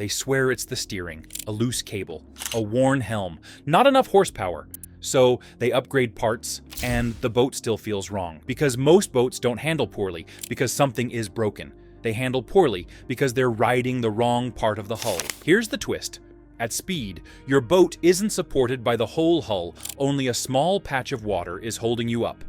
They swear it's the steering, a loose cable, a worn helm, not enough horsepower. So they upgrade parts, and the boat still feels wrong. Because most boats don't handle poorly because something is broken. They handle poorly because they're riding the wrong part of the hull. Here's the twist. At speed, your boat isn't supported by the whole hull, only a small patch of water is holding you up.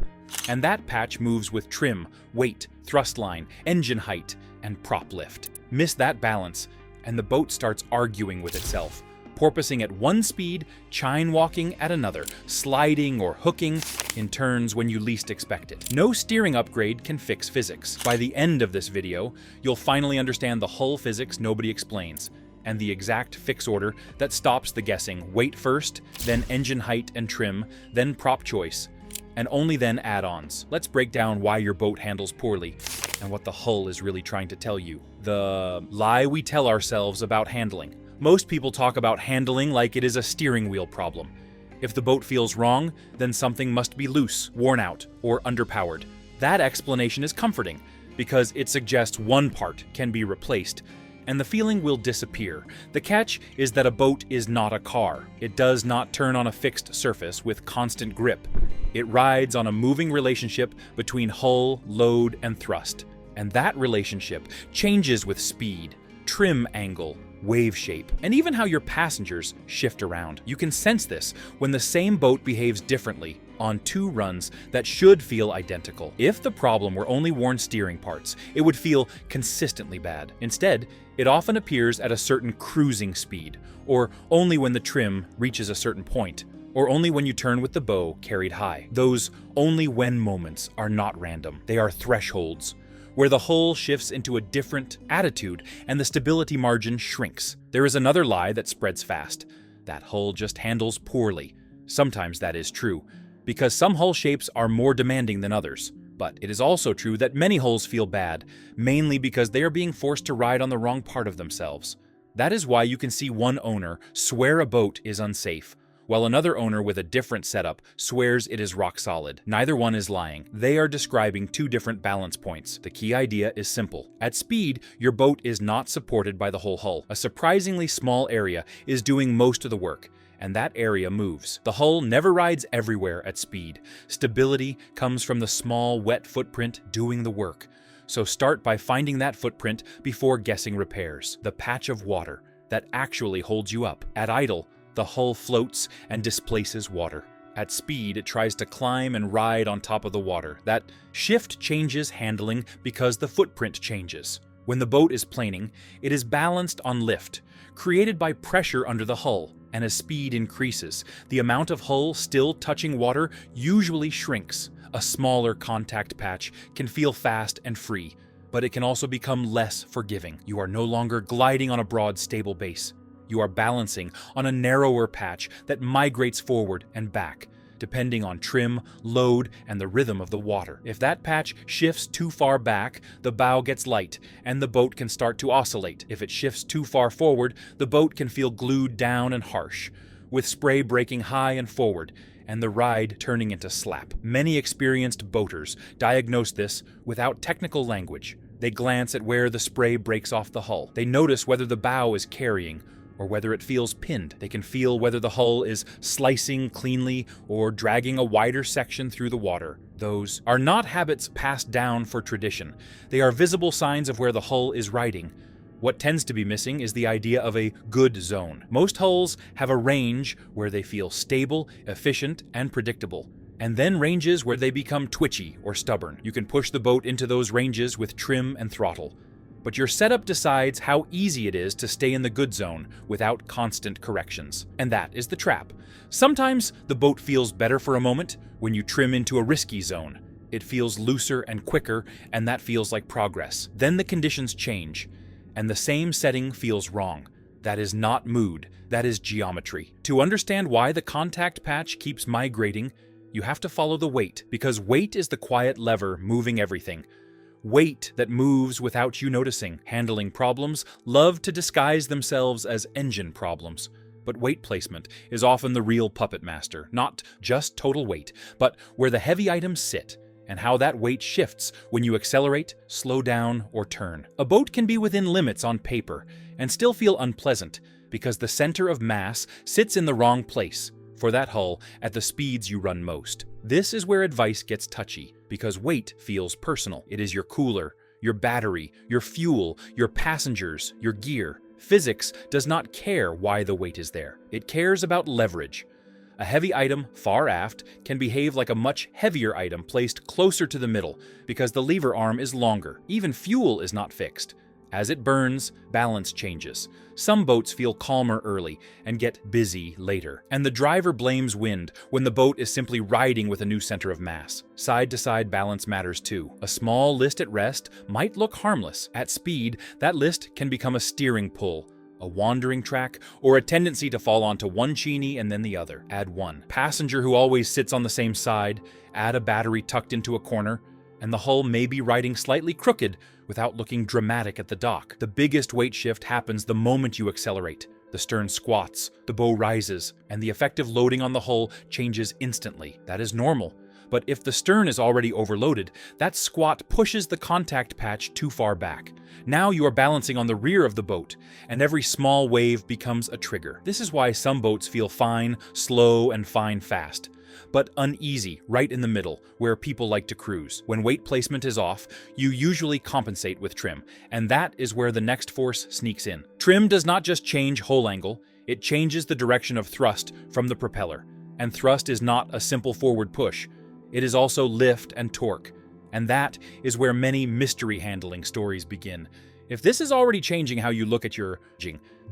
And that patch moves with trim, weight, thrust line, engine height, and prop lift. Miss that balance, and the boat starts arguing with itself, porpoising at one speed, chine walking at another, sliding or hooking in turns when you least expect it. No steering upgrade can fix physics. By the end of this video, you'll finally understand the hull physics nobody explains, and the exact fix order that stops the guessing. Weight first, then engine height and trim, then prop choice, and only then add-ons. Let's break down why your boat handles poorly and what the hull is really trying to tell you. The lie we tell ourselves about handling. Most people talk about handling like it is a steering wheel problem. If the boat feels wrong, then something must be loose, worn out, or underpowered. That explanation is comforting because it suggests one part can be replaced, and the feeling will disappear. The catch is that a boat is not a car. It does not turn on a fixed surface with constant grip. It rides on a moving relationship between hull, load, and thrust. And that relationship changes with speed, trim angle, wave shape, and even how your passengers shift around. You can sense this when the same boat behaves differently on two runs that should feel identical. If the problem were only worn steering parts, it would feel consistently bad. Instead, it often appears at a certain cruising speed, or only when the trim reaches a certain point, or only when you turn with the bow carried high. Those only when moments are not random. They are thresholds, where the hull shifts into a different attitude and the stability margin shrinks. There is another lie that spreads fast. That hull just handles poorly. Sometimes that is true, because some hull shapes are more demanding than others. But it is also true that many hulls feel bad, mainly because they are being forced to ride on the wrong part of themselves. That is why you can see one owner swear a boat is unsafe, while another owner with a different setup swears it is rock solid. Neither one is lying. They are describing two different balance points. The key idea is simple. At speed, your boat is not supported by the whole hull. A surprisingly small area is doing most of the work, and that area moves. The hull never rides everywhere at speed. Stability comes from the small, wet footprint doing the work. So start by finding that footprint before guessing repairs. The patch of water that actually holds you up. At idle, the hull floats and displaces water. At speed, it tries to climb and ride on top of the water. That shift changes handling because the footprint changes. When the boat is planing, it is balanced on lift, created by pressure under the hull, and as speed increases, the amount of hull still touching water usually shrinks. A smaller contact patch can feel fast and free, but it can also become less forgiving. You are no longer gliding on a broad, stable base. You are balancing on a narrower patch that migrates forward and back, depending on trim, load, and the rhythm of the water. If that patch shifts too far back, the bow gets light, and the boat can start to oscillate. If it shifts too far forward, the boat can feel glued down and harsh, with spray breaking high and forward, and the ride turning into slap. Many experienced boaters diagnose this without technical language. They glance at where the spray breaks off the hull. They notice whether the bow is carrying, or whether it feels pinned. They can feel whether the hull is slicing cleanly or dragging a wider section through the water. Those are not habits passed down for tradition. They are visible signs of where the hull is riding. What tends to be missing is the idea of a good zone. Most hulls have a range where they feel stable, efficient, and predictable, and then ranges where they become twitchy or stubborn. You can push the boat into those ranges with trim and throttle. But your setup decides how easy it is to stay in the good zone without constant corrections. And that is the trap. Sometimes the boat feels better for a moment when you trim into a risky zone. It feels looser and quicker, and that feels like progress. Then the conditions change, and the same setting feels wrong. That is not mood, that is geometry. To understand why the contact patch keeps migrating, you have to follow the weight, because weight is the quiet lever moving everything. Weight that moves without you noticing. Handling problems love to disguise themselves as engine problems. But weight placement is often the real puppet master, not just total weight, but where the heavy items sit and how that weight shifts when you accelerate, slow down, or turn. A boat can be within limits on paper and still feel unpleasant because the center of mass sits in the wrong place for that hull at the speeds you run most. This is where advice gets touchy because weight feels personal. It is your cooler, your battery, your fuel, your passengers, your gear. Physics does not care why the weight is there. It cares about leverage. A heavy item far aft can behave like a much heavier item placed closer to the middle because the lever arm is longer. Even fuel is not fixed. As it burns, balance changes. Some boats feel calmer early and get busy later. And the driver blames wind when the boat is simply riding with a new center of mass. Side-to-side balance matters too. A small list at rest might look harmless. At speed, that list can become a steering pull, a wandering track, or a tendency to fall onto one chini and then the other. Add one passenger who always sits on the same side, add a battery tucked into a corner, and the hull may be riding slightly crooked without looking dramatic at the dock. The biggest weight shift happens the moment you accelerate. The stern squats, the bow rises, and the effective loading on the hull changes instantly. That is normal. But if the stern is already overloaded, that squat pushes the contact patch too far back. Now you are balancing on the rear of the boat, and every small wave becomes a trigger. This is why some boats feel fine, slow, and fine fast, but uneasy right in the middle, where people like to cruise. When weight placement is off, you usually compensate with trim, and that is where the next force sneaks in. Trim does not just change hull angle, it changes the direction of thrust from the propeller. And thrust is not a simple forward push. It is also lift and torque, and that is where many mystery handling stories begin. If this is already changing how you look at your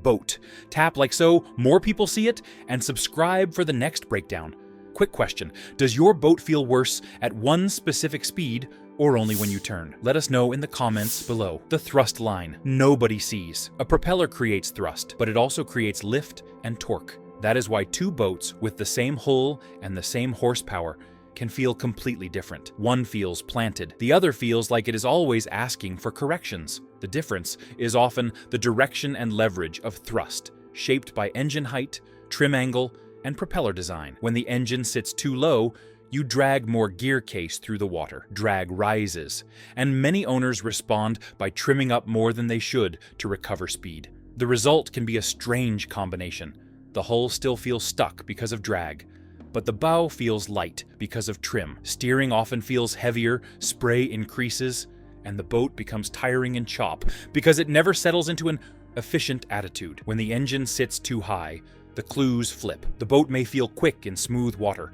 boat, tap like so, more people see it, and subscribe for the next breakdown. Quick question, does your boat feel worse at one specific speed or only when you turn? Let us know in the comments below. The thrust line, nobody sees. A propeller creates thrust, but it also creates lift and torque. That is why two boats with the same hull and the same horsepower can feel completely different. One feels planted, the other feels like it is always asking for corrections. The difference is often the direction and leverage of thrust, shaped by engine height, trim angle, and propeller design. When the engine sits too low, you drag more gear case through the water. Drag rises, and many owners respond by trimming up more than they should to recover speed. The result can be a strange combination. The hull still feels stuck because of drag, but the bow feels light because of trim. Steering often feels heavier, spray increases, and the boat becomes tiring and chop because it never settles into an efficient attitude. When the engine sits too high, the clues flip. The boat may feel quick in smooth water,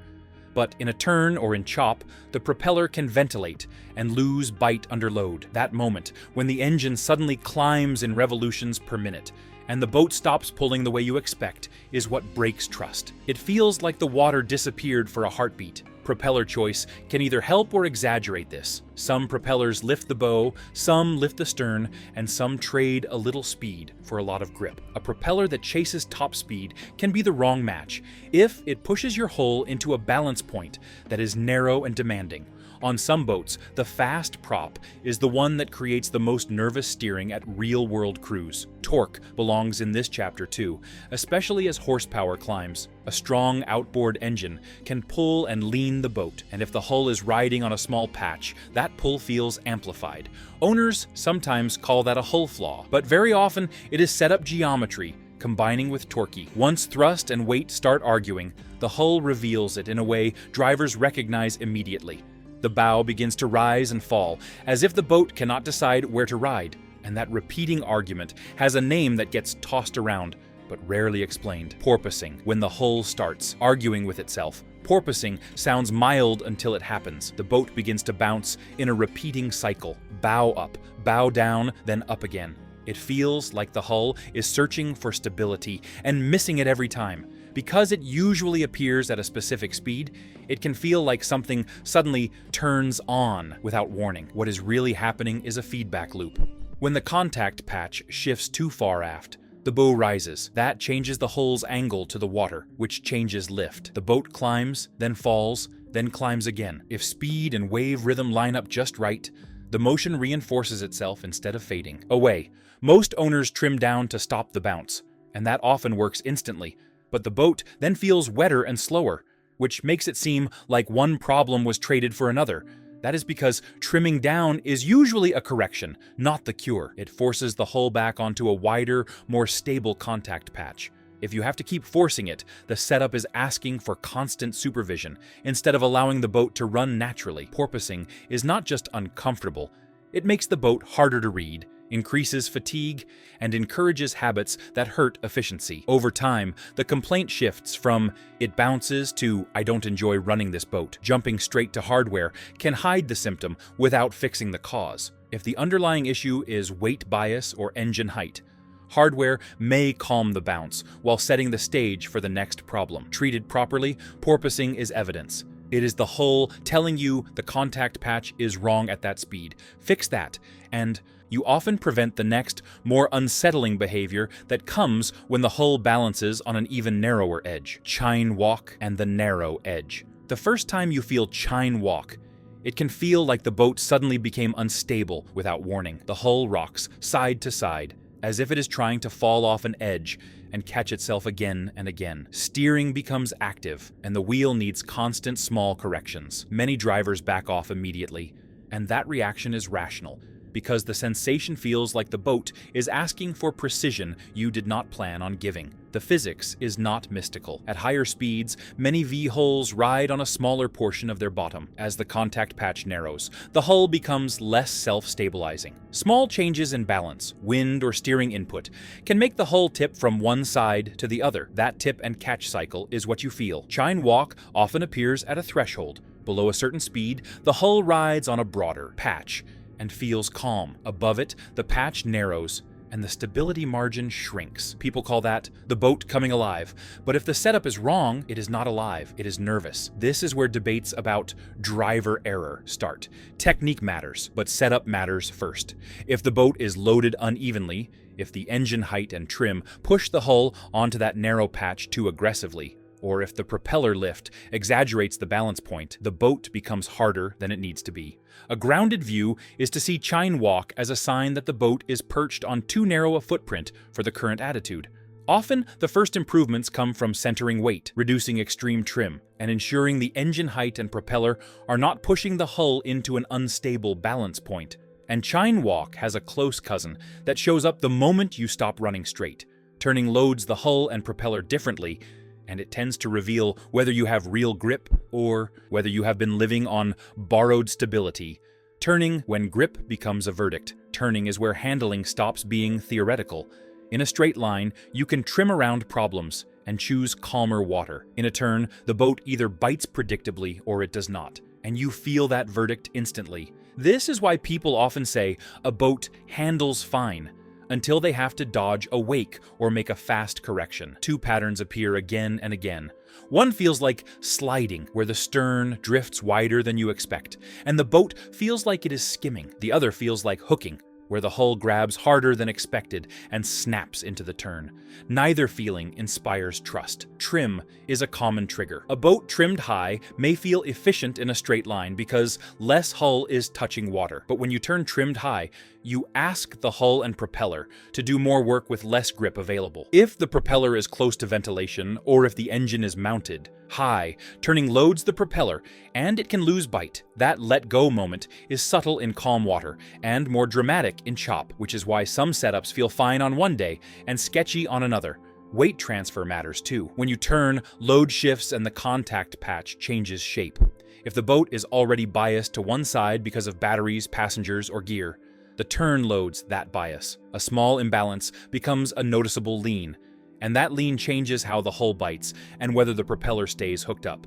but in a turn or in chop, the propeller can ventilate and lose bite under load. That moment, when the engine suddenly climbs in revolutions per minute, and the boat stops pulling the way you expect, is what breaks trust. It feels like the water disappeared for a heartbeat. Propeller choice can either help or exaggerate this. Some propellers lift the bow, some lift the stern, and some trade a little speed for a lot of grip. A propeller that chases top speed can be the wrong match if it pushes your hull into a balance point that is narrow and demanding. On some boats, the fast prop is the one that creates the most nervous steering at real-world cruise. Torque belongs in this chapter too, especially as horsepower climbs. A strong outboard engine can pull and lean the boat, and if the hull is riding on a small patch, that pull feels amplified. Owners sometimes call that a hull flaw, but very often it is setup geometry combining with torque. Once thrust and weight start arguing, the hull reveals it in a way drivers recognize immediately. The bow begins to rise and fall, as if the boat cannot decide where to ride, and that repeating argument has a name that gets tossed around, but rarely explained. Porpoising. When the hull starts arguing with itself, porpoising sounds mild until it happens. The boat begins to bounce in a repeating cycle. Bow up, bow down, then up again. It feels like the hull is searching for stability and missing it every time. Because it usually appears at a specific speed, it can feel like something suddenly turns on without warning. What is really happening is a feedback loop. When the contact patch shifts too far aft, the bow rises. That changes the hull's angle to the water, which changes lift. The boat climbs, then falls, then climbs again. If speed and wave rhythm line up just right, the motion reinforces itself instead of fading away. Most owners trim down to stop the bounce, and that often works instantly. But the boat then feels wetter and slower, which makes it seem like one problem was traded for another. That is because trimming down is usually a correction, not the cure. It forces the hull back onto a wider, more stable contact patch. If you have to keep forcing it, the setup is asking for constant supervision instead of allowing the boat to run naturally. Porpoising is not just uncomfortable, it makes the boat harder to read, increases fatigue, and encourages habits that hurt efficiency. Over time, the complaint shifts from "it bounces" to "I don't enjoy running this boat." Jumping straight to hardware can hide the symptom without fixing the cause. If the underlying issue is weight bias or engine height, hardware may calm the bounce while setting the stage for the next problem. Treated properly, porpoising is evidence. It is the hull telling you the contact patch is wrong at that speed. Fix that, and you often prevent the next, more unsettling behavior that comes when the hull balances on an even narrower edge. Chine walk and the narrow edge. The first time you feel chine walk, it can feel like the boat suddenly became unstable without warning. The hull rocks side to side, as if it is trying to fall off an edge and catch itself again and again. Steering becomes active, and the wheel needs constant small corrections. Many drivers back off immediately, and that reaction is rational, because the sensation feels like the boat is asking for precision you did not plan on giving. The physics is not mystical. At higher speeds, many V-hulls ride on a smaller portion of their bottom. As the contact patch narrows, the hull becomes less self-stabilizing. Small changes in balance, wind or steering input, can make the hull tip from one side to the other. That tip and catch cycle is what you feel. Chine walk often appears at a threshold. Below a certain speed, the hull rides on a broader patch and feels calm. Above it, the patch narrows and the stability margin shrinks. People call that the boat coming alive. But if the setup is wrong, it is not alive, it is nervous. This is where debates about driver error start. Technique matters, but setup matters first. If the boat is loaded unevenly, if the engine height and trim push the hull onto that narrow patch too aggressively, or if the propeller lift exaggerates the balance point, the boat becomes harder than it needs to be. A grounded view is to see chine walk as a sign that the boat is perched on too narrow a footprint for the current attitude. Often, the first improvements come from centering weight, reducing extreme trim, and ensuring the engine height and propeller are not pushing the hull into an unstable balance point. And chine walk has a close cousin that shows up the moment you stop running straight, turning loads the hull and propeller differently, and it tends to reveal whether you have real grip or whether you have been living on borrowed stability. Turning when grip becomes a verdict. Turning is where handling stops being theoretical. In a straight line, you can trim around problems and choose calmer water. In a turn, the boat either bites predictably or it does not, and you feel that verdict instantly. This is why people often say a boat handles fine, until they have to dodge a wake or make a fast correction. Two patterns appear again and again. One feels like sliding, where the stern drifts wider than you expect, and the boat feels like it is skimming. The other feels like hooking, where the hull grabs harder than expected and snaps into the turn. Neither feeling inspires trust. Trim is a common trigger. A boat trimmed high may feel efficient in a straight line because less hull is touching water. But when you turn trimmed high, you ask the hull and propeller to do more work with less grip available. If the propeller is close to ventilation, or if the engine is mounted high, turning loads the propeller, and it can lose bite. That let-go moment is subtle in calm water, and more dramatic in chop, which is why some setups feel fine on one day and sketchy on another. Weight transfer matters too. When you turn, load shifts and the contact patch changes shape. If the boat is already biased to one side because of batteries, passengers, or gear, the turn loads that bias. A small imbalance becomes a noticeable lean, and that lean changes how the hull bites and whether the propeller stays hooked up.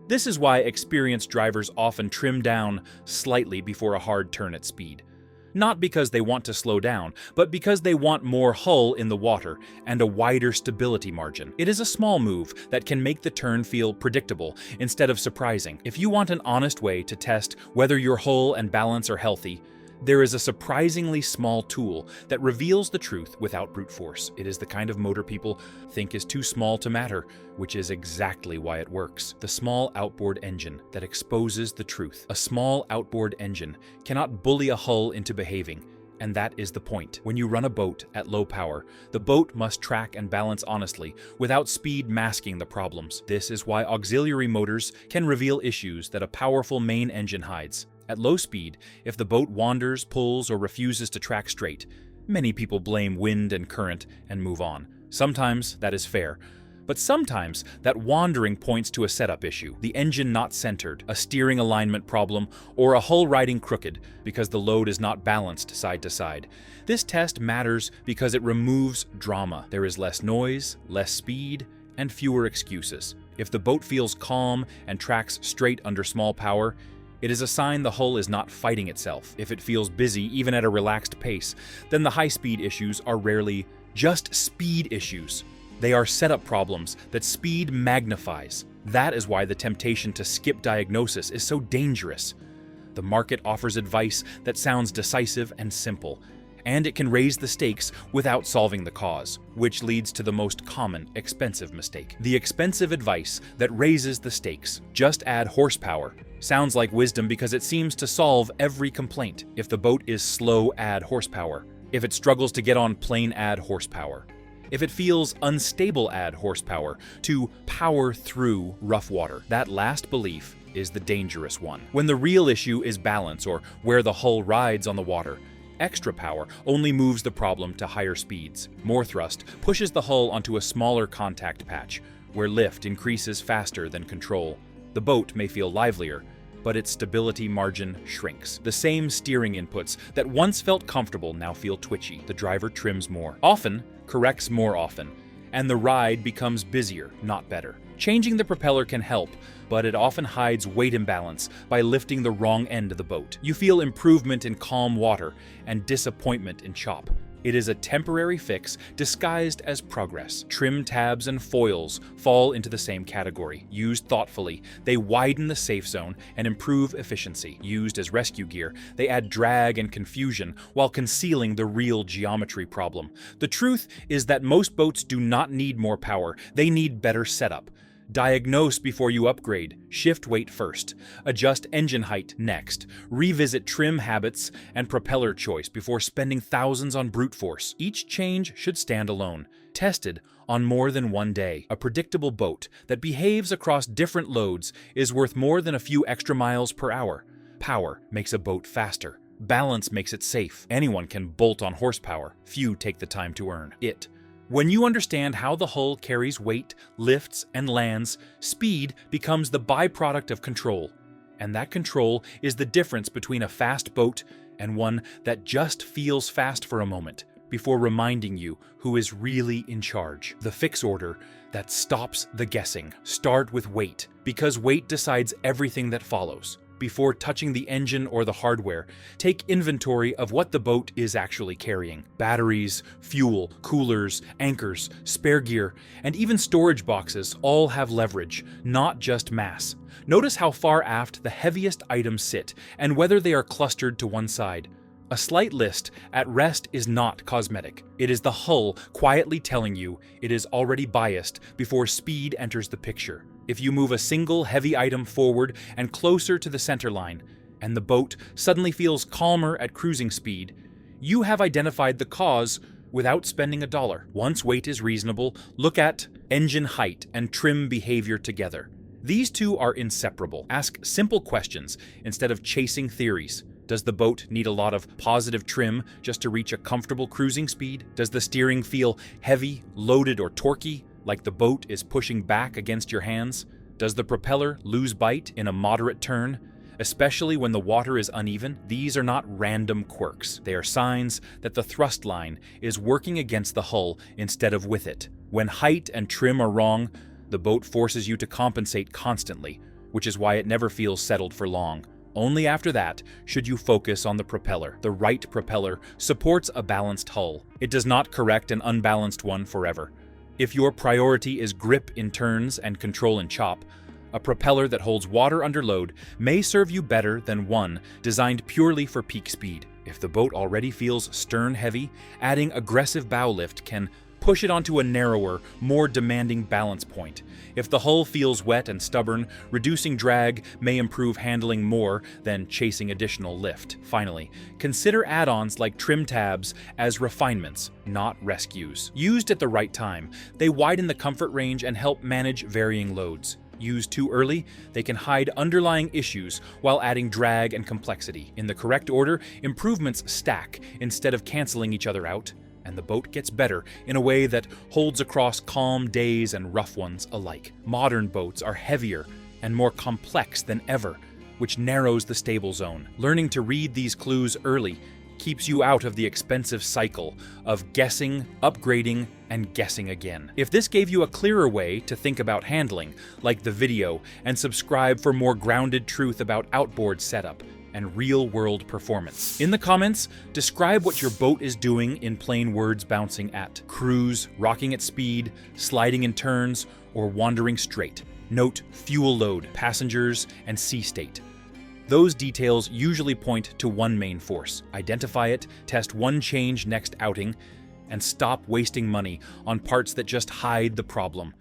This is why experienced drivers often trim down slightly before a hard turn at speed. Not because they want to slow down, but because they want more hull in the water and a wider stability margin. It is a small move that can make the turn feel predictable instead of surprising. If you want an honest way to test whether your hull and balance are healthy, there is a surprisingly small tool that reveals the truth without brute force. It is the kind of motor people think is too small to matter, which is exactly why it works. The small outboard engine that exposes the truth. A small outboard engine cannot bully a hull into behaving, and that is the point. When you run a boat at low power, the boat must track and balance honestly, without speed masking the problems. This is why auxiliary motors can reveal issues that a powerful main engine hides. At low speed, if the boat wanders, pulls, or refuses to track straight, many people blame wind and current and move on. Sometimes that is fair, but sometimes that wandering points to a setup issue, the engine not centered, a steering alignment problem, or a hull riding crooked because the load is not balanced side to side. This test matters because it removes drama. There is less noise, less speed, and fewer excuses. If the boat feels calm and tracks straight under small power, it is a sign the hull is not fighting itself. If it feels busy, even at a relaxed pace, then the high-speed issues are rarely just speed issues. They are setup problems that speed magnifies. That is why the temptation to skip diagnosis is so dangerous. The market offers advice that sounds decisive and simple, and it can raise the stakes without solving the cause, which leads to the most common, expensive mistake. The expensive advice that raises the stakes. Just add horsepower. Sounds like wisdom because it seems to solve every complaint. If the boat is slow, add horsepower. If it struggles to get on plane, add horsepower. If it feels unstable, add horsepower to power through rough water. That last belief is the dangerous one. When the real issue is balance or where the hull rides on the water, extra power only moves the problem to higher speeds. More thrust pushes the hull onto a smaller contact patch, where lift increases faster than control. The boat may feel livelier, but its stability margin shrinks. The same steering inputs that once felt comfortable now feel twitchy. The driver trims more often, corrects more often, and the ride becomes busier, not better. Changing the propeller can help, but it often hides weight imbalance by lifting the wrong end of the boat. You feel improvement in calm water and disappointment in chop. It is a temporary fix disguised as progress. Trim tabs and foils fall into the same category. Used thoughtfully, they widen the safe zone and improve efficiency. Used as rescue gear, they add drag and confusion while concealing the real geometry problem. The truth is that most boats do not need more power, they need better setup. Diagnose before you upgrade, shift weight first, adjust engine height next, revisit trim habits and propeller choice before spending thousands on brute force. Each change should stand alone, tested on more than one day. A predictable boat that behaves across different loads is worth more than a few extra miles per hour. Power makes a boat faster. Balance makes it safe. Anyone can bolt on horsepower. Few take the time to earn it. When you understand how the hull carries weight, lifts, and lands, speed becomes the byproduct of control. And that control is the difference between a fast boat and one that just feels fast for a moment before reminding you who is really in charge. The fix order that stops the guessing. Start with weight, because weight decides everything that follows. Before touching the engine or the hardware, take inventory of what the boat is actually carrying. Batteries, fuel, coolers, anchors, spare gear, and even storage boxes all have leverage, not just mass. Notice how far aft the heaviest items sit and whether they are clustered to one side. A slight list at rest is not cosmetic. It is the hull quietly telling you it is already biased before speed enters the picture. If you move a single heavy item forward and closer to the center line, and the boat suddenly feels calmer at cruising speed, you have identified the cause without spending $1. Once weight is reasonable, look at engine height and trim behavior together. These two are inseparable. Ask simple questions instead of chasing theories. Does the boat need a lot of positive trim just to reach a comfortable cruising speed? Does the steering feel heavy, loaded, or torquey, like the boat is pushing back against your hands? Does the propeller lose bite in a moderate turn, especially when the water is uneven? These are not random quirks. They are signs that the thrust line is working against the hull instead of with it. When height and trim are wrong, the boat forces you to compensate constantly, which is why it never feels settled for long. Only after that should you focus on the propeller. The right propeller supports a balanced hull. It does not correct an unbalanced one forever. If your priority is grip in turns and control in chop, a propeller that holds water under load may serve you better than one designed purely for peak speed. If the boat already feels stern heavy, adding aggressive bow lift can push it onto a narrower, more demanding balance point. If the hull feels wet and stubborn, reducing drag may improve handling more than chasing additional lift. Finally, consider add-ons like trim tabs as refinements, not rescues. Used at the right time, they widen the comfort range and help manage varying loads. Used too early, they can hide underlying issues while adding drag and complexity. In the correct order, improvements stack instead of canceling each other out, and the boat gets better in a way that holds across calm days and rough ones alike. Modern boats are heavier and more complex than ever, which narrows the stable zone. Learning to read these clues early keeps you out of the expensive cycle of guessing, upgrading, and guessing again. If this gave you a clearer way to think about handling, like the video and subscribe for more grounded truth about outboard setup and real-world performance. In the comments, describe what your boat is doing in plain words bouncing at. Cruise, rocking at speed, sliding in turns, or wandering straight. Note fuel load, passengers, and sea state. Those details usually point to one main force. Identify it, test one change next outing, and stop wasting money on parts that just hide the problem.